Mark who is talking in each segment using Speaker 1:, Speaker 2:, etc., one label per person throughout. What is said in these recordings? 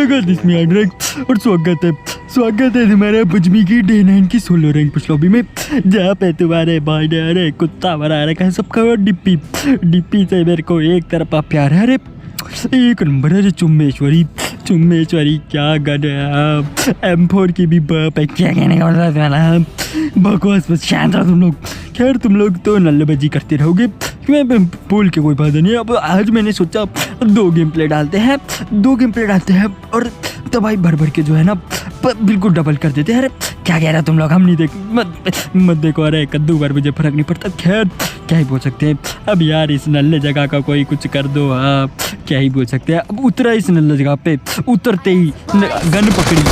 Speaker 1: स्वागत इसमें और स्वागत है तुम्हारे बुजमी की डे 9 की सोलो रैंक पुश लॉबी में, जहाँ पे तुम्हारे भाई ने अरे कुत्ता बना रखा है सबका। डिप्पी से मेरे को एक तरफा प्यार है। अरे एक नंबर है चुम्मेश्वरी क्या गन है। M4 की भी बाप है, क्या कहने का मतलब बकवास। बस शांत रहो तुम लोग। खैर तुम लोग तो नल्लेबाजी करते रहोगे, मैं बोल के कोई फायदा नहीं है। अब आज मैंने सोचा 2 गेम प्ले डालते हैं और तबाही भर के जो है ना बिल्कुल डबल कर देते हैं। अरे क्या कह रहा तुम लोग, हम नहीं देख मत देखो। अरे कद्दू भर मुझे फर्क नहीं पड़ता। खैर क्या ही बोल सकते हैं अब यार, इस नल्ले जगह का कोई कुछ कर दो। हाँ क्या ही बोल सकते हैं। अब उतरा इस नल्ले जगह पे, उतरते ही गन पकड़ी,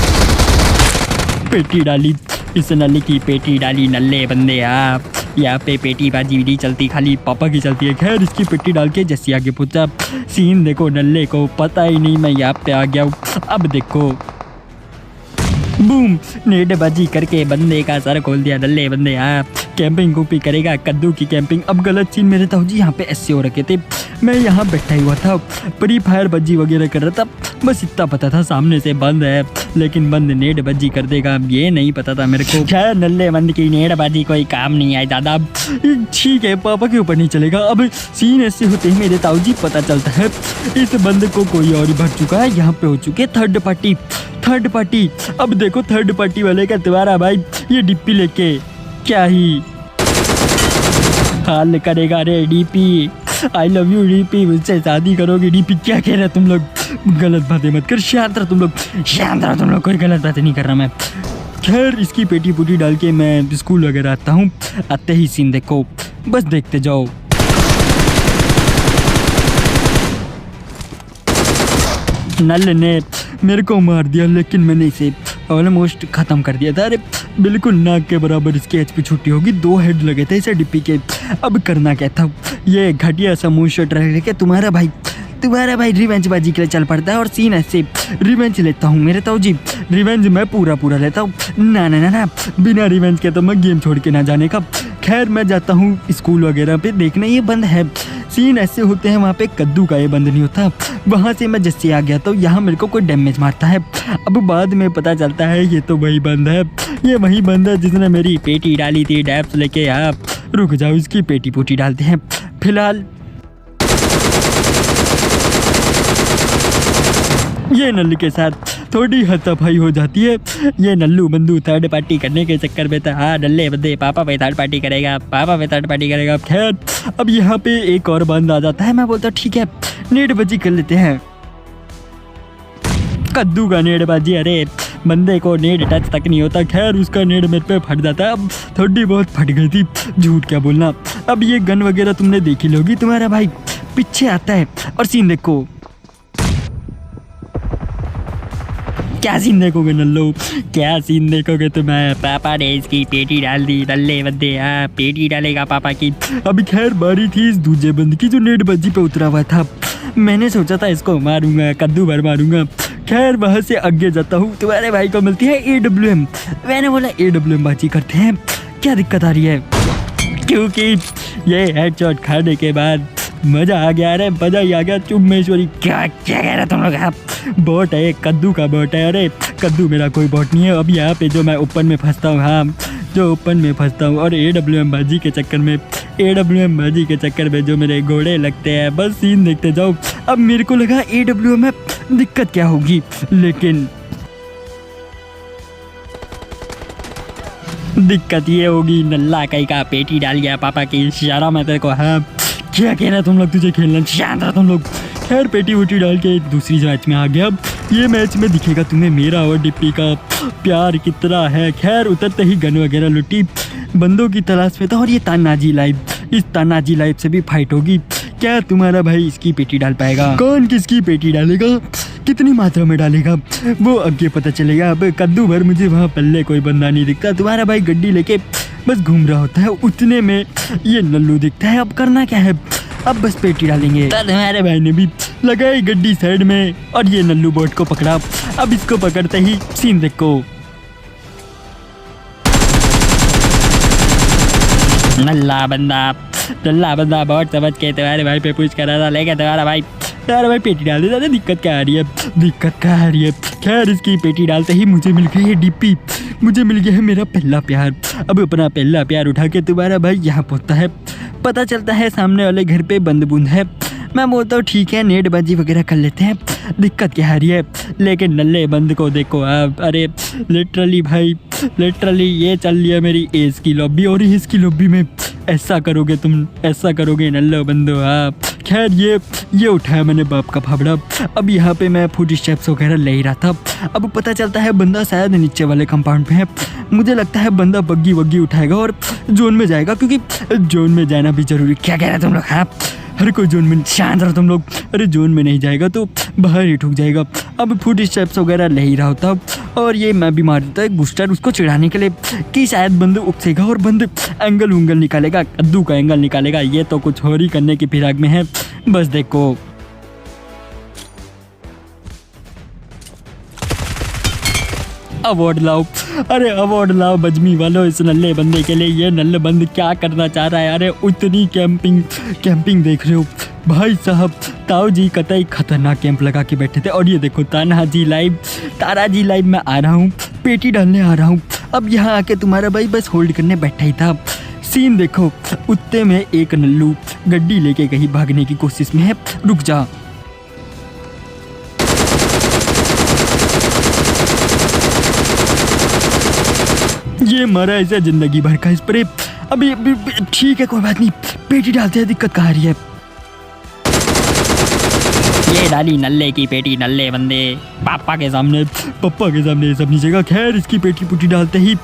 Speaker 1: पेटी डाली, इस नल्ले की पेटी डाली। नल्ले बंदे हाँ, यहाँ पे पेटी बाजी नहीं चलती, खाली पापा की चलती है। खैर इसकी पेटी डाल के जैसे आगे पहुंचा, सीन देखो नल्ले को पता ही नहीं मैं यहाँ पे आ गया हूँ। अब देखो बूम, नेटबाजी करके बंदे का सर खोल दिया। नल्ले बंदे हाँ, कैंपिंग कूपी करेगा कद्दू की कैंपिंग। अब गलत सीन मेरे ताऊ जी यहाँ पे ऐसे हो रखे थे, मैं यहाँ बैठा हुआ था, फ्री फायर बज्जी वगैरह कर रहा था। बस इतना पता था सामने से बंद है, लेकिन बंद नेटबाजी कर देगा ये नहीं पता था मेरे को। खैर नल्ले बंद की नेटबाजी कोई काम नहीं आए दादा, ठीक है पापा के ऊपर नहीं चलेगा। अब सीन ऐसे होते ही मेरे ताऊ जी पता चलता है इस बंद को कोई और भर चुका है। यहाँ पे हो चुके थर्ड पार्टी। अब देखो थर्ड पार्टी वाले का तुम्हारा भाई ये डिप्पी लेके क्या ही हाल करेगा रे। DP I love you DP, मुझसे शादी करोगी डीपी। क्या कह रहे तुम लोग, गलत बातें मत कर। शांत रहो तुम लोग, कोई गलत बातें नहीं कर रहा मैं। खैर इसकी पेटी पुटी डाल के मैं स्कूल वगैरह आता हूँ। आते ही सीन देखो, बस देखते जाओ। नल ने मेरे को मार दिया, लेकिन मैंने इसे ऑलमोस्ट खत्म कर दिया था। अरे बिल्कुल नाक के बराबर इसकी HP छुट्टी होगी। 2 हेड लगे थे इसे डिप्पी के। अब करना क्या था, ये घटिया सा मुंह शर्ट रह के तुम्हारा भाई रिवेंज बाजी के लिए चल पड़ता है। और सीन ऐसे रिवेंज लेता हूँ मेरे ताऊ जी, रिवेंज मैं पूरा लेता हूँ। ना बिना रिवेंज के तो मैं गेम छोड़ के ना जाने का। खैर मैं जाता हूँ स्कूल वगैरह पे देखने, ये बंद है। सीन ऐसे होते हैं वहाँ पे कद्दू का ये बंद नहीं होता। वहाँ से मैं जैसे आ गया तो यहाँ मेरे को कोई डैमेज मारता है। अब बाद में पता चलता है ये तो वही बंद है, ये वही बंद है जिसने मेरी पेटी डाली थी डैप्स लेके। आप रुक जाओ, इसकी पेटी पोटी डालते हैं। फिलहाल ये नल्लू के साथ थोड़ी हाथापाई हो जाती है। ये नल्लू बंदू थर्ड पार्टी करने के चक्कर में था। हाँ नल्ले बंदे पापा पे थर्ड पार्टी करेगा। खैर अब यहाँ पे एक और बंद आ जाता है। मैं बोलता ठीक है नेटबाजी कर लेते हैं। कद्दू का नेटबाजी, अरे बंदे को नेट टच तक नहीं होता। खैर उसका नेट मेरे पे फट जाता है। अब थोड़ी बहुत फट गई थी, झूठ क्या बोलना। अब ये गन वगैरह तुमने देखी लोगी, तुम्हारा भाई पीछे आता है और सीन देखो। क्या सीन देखोगे नल्लो, क्या सीन देखोगे तुम्हें। पापा ने इसकी पेटी डाल दी। नल्ले बंदे हाँ, पेटी डालेगा पापा की। अभी खैर बारी थी इस दूसरे बंद की जो नेटबाजी पे उतरा हुआ था। मैंने सोचा था इसको मारूंगा, कद्दू भर मारूंगा। खैर वहाँ से आगे जाता हूँ, तुम्हारे भाई को मिलती है AWM। मैंने बोला AWM बाजी करते हैं, क्या दिक्कत आ रही है, क्योंकि ये हेडशॉट खाने के बाद मजा आ गया। अरे मजा ही आ गया। चुम्मेश्वरी क्या कह रहे तुम लोग, आप बॉट है, कद्दू का बॉट है। अरे कद्दू मेरा कोई बॉट नहीं है। अब यहाँ पे जो मैं ओपन में फंसता हूँ, हाँ जो ओपन में फंसता हूँ, और AWM बाजी के चक्कर में जो मेरे घोड़े लगते हैं। बस सीन देखते जाओ। अब मेरे को लगा AWM में दिक्कत क्या होगी, लेकिन दिक्कत ये होगी नल्ला कहीं का पेटी डाल गया पापा की। इशारा मैं तेरे को, हाँ क्या कह रहा तुम लोग, तुझे खेलना शांत रहा तुम लोग। खैर पेटी वोटी डाल के दूसरी मैच में आ गया। अब ये मैच में दिखेगा तुम्हें मेरा और डिप्पी का प्यार कितना है। खैर उतरते ही गन वगैरह लुटी, बंदों की तलाश में था। और ये तानाजी लाइव, इस तानाजी लाइव से भी फाइट होगी। क्या तुम्हारा भाई इसकी पेटी डाल पाएगा, कौन किसकी पेटी डालेगा, कितनी मात्रा में डालेगा, वो आगे पता चलेगा। अब कद्दू भर मुझे वहाँ पल्ले कोई बंदा नहीं दिखता। तुम्हारा भाई गड्डी लेके बस घूम रहा होता है, उतने में ये नल्लू दिखता है। अब करना क्या है, अब बस पेटी डालेंगे। तुम्हारे भाई ने भी लगाई गड्डी साइड में और ये नल्लू बोट को पकड़ा। अब इसको पकड़ते ही सीन देखो, नल्ला बंदा बहुत समझ के तुम्हारे भाई पे पुश कर रहा था, लेकिन तुम्हारा भाई यार भाई पेटी डाल दे, ज़्यादा दिक्कत क्या आ रही है, दिक्कत क्या आ रही है। खैर इसकी पेटी डालते ही मुझे मिल गई है डीपी, मुझे मिल गया है मेरा पहला प्यार। अब अपना पहला प्यार उठा के तुम्हारा भाई यहाँ पहुँचता है। पता चलता है सामने वाले घर पे बंद बूंद है। मैं बोलता हूँ ठीक है नेटबाजी वगैरह कर लेते हैं, दिक्कत क्या आ रही है। लेकिन नल्ले बंद को देखो आप, अरे लिटरली भाई लिटरली ये चल रही है मेरी एज की लॉबी, और एज की लॉबी में ऐसा करोगे तुम, ऐसा करोगे नल्लो बंदो आप। खैर ये उठाया मैंने बाप का फावड़ा। अब यहाँ पे मैं फुट स्टेप्स वगैरह ले ही रहा था। अब पता चलता है बंदा शायद नीचे वाले कंपाउंड पे है। मुझे लगता है बंदा बग्गी वग्गी उठाएगा और जोन में जाएगा, क्योंकि जोन में जाना भी जरूरी। क्या कह रहे तुम लोग, हाँ हर कोई जोन में, शांत रहो तुम लोग। अरे जोन में नहीं जाएगा तो बाहर ही ठुक जाएगा। अब फुट स्टेप्स वगैरह ले ही रहा होता, और ये मैं भी मार देता है बूस्टर उसको चिढ़ाने के लिए कि शायद बंद उकसेगा और बंद एंगल उंगल निकालेगा, कद्दू का एंगल निकालेगा। ये तो कुछ और ही करने की फिराक में है। बस देखो अवार्ड लाओ, अरे अवार्ड लाओ बजमी वालों इस नल्ले बंदे के लिए। ये नल्ले बंद क्या करना चाह रहा है। अरे उतनी कैंपिंग देख रहे हो भाई साहब। ताऊ जी कतई खतरनाक कैंप लगा के बैठे थे। और ये देखो तारा जी लाइव मैं आ रहा हूँ, पेटी डालने आ रहा हूँ। अब यहाँ आके तुम्हारा भाई बस होल्ड करने बैठा ही था। सीन देखो, उत्ते में एक नल्लू गड्डी लेके कहीं भागने की कोशिश में है। रुक जा, ये मरा ऐसा जिंदगी भर का स्प्रे। अभी ठीक है कोई बात नहीं, पेटी डालते हैं, दिक्कत कहाँ आ रही है। ये डाली नल्ले की पेटी, नल्ले बंदे पापा के सामने ये सब नीचे का। खैर इसकी पेटी पुटी डालते ही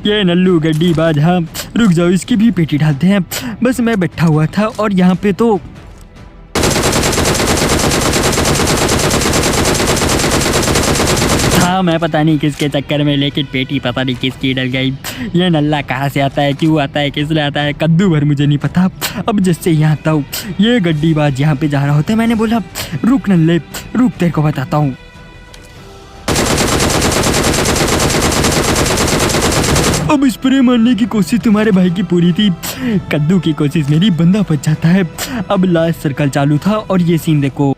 Speaker 1: ये नल्लू गड्डी बाज, हाँ रुक जाओ इसकी भी पेटी डालते हैं। बस मैं बैठा हुआ था और यहाँ पे तो हाँ मैं पता नहीं किसके चक्कर में, लेकिन पेटी पता नहीं किसकी डल गई। ये नल्ला कहाँ से आता है, क्यों आता है, किस लिए आता है, कद्दू भर मुझे नहीं पता। अब जिससे यहाँ आता हूँ, ये गड्डीबाज यहाँ पे जा रहा होता है। मैंने बोला रुक नल्ले रुक, तेरे को बताता हूँ। अब स्प्रे मारने की कोशिश तुम्हारे भाई की पूरी थी, कद्दू की कोशिश मेरी, बंदा बच जाता है। अब लास्ट सर्कल चालू था और ये सीन देखो,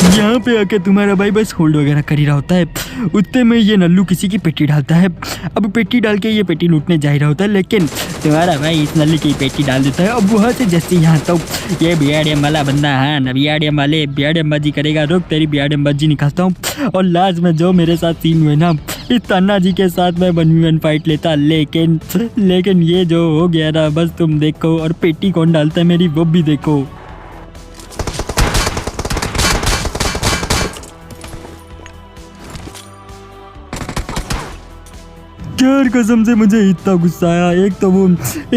Speaker 1: यहाँ पे आके तुम्हारा भाई बस होल्ड वगैरह कर ही रहा होता है। उतने में ये नल्लू किसी की पेटी डालता है। अब पेटी डाल के ये पेटी लूटने जा ही रहा होता है, लेकिन तुम्हारा भाई इस नल्लू की पेटी डाल देता है। अब वहाँ से जैसे यहाँ तक ये BRDM वाला बंदा, हाँ न BRDM वाले BRDM बाजी करेगा, रुक तेरी BRDM बाजी निकालता हूँ। और लास्ट में जो मेरे साथ सीन हुए ना, इस तान्ना जी के साथ मैं 1v1 फाइट लेता, लेकिन ये जो हो गया ना, बस तुम देखो। और पेटी कौन डालता है मेरी, वो भी देखो। यार कसम से मुझे इतना गुस्सा आया। एक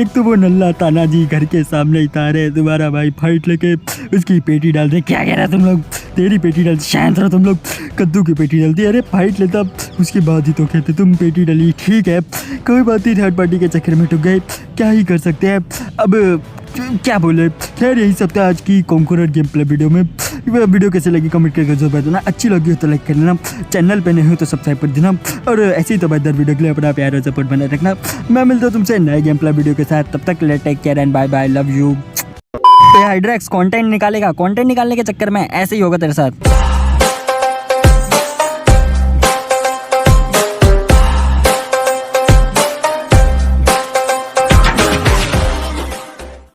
Speaker 1: तो वो नल्ला ताना जी घर के सामने ही था। रहे तुम्हारा भाई फाइट लेके उसकी पेटी डाल दे। क्या कह रहा तुम लोग, तेरी पेटी डाल, शांत रहो तुम लोग। कद्दू की पेटी डालती, अरे फाइट लेता उसके बाद ही तो कहते तुम पेटी डाली। ठीक है कोई बात नहीं, थर्ड पार्टी के चक्कर में टूट गए, क्या ही कर सकते हैं। अब क्या बोले। खैर यही सब था आज की कॉन्करर गेम प्ले वीडियो में। वीडियो कैसे लगी कमेंट करके जरूर बता देना। अच्छी लगी हो तो लाइक कर लेना, चैनल पे नहीं हो तो सब्सक्राइब कर देना, और ऐसी तो बेहतर वीडियो के लिए अपना प्यार और सपोर्ट बनाए रखना। मैं मिलता हूँ तुमसे नए गेम प्ले वीडियो के साथ, तब तक take care and bye bye, love you. हाइड्रेक्स कंटेंट निकालने के चक्कर में ऐसे ही होगा तेरे साथ।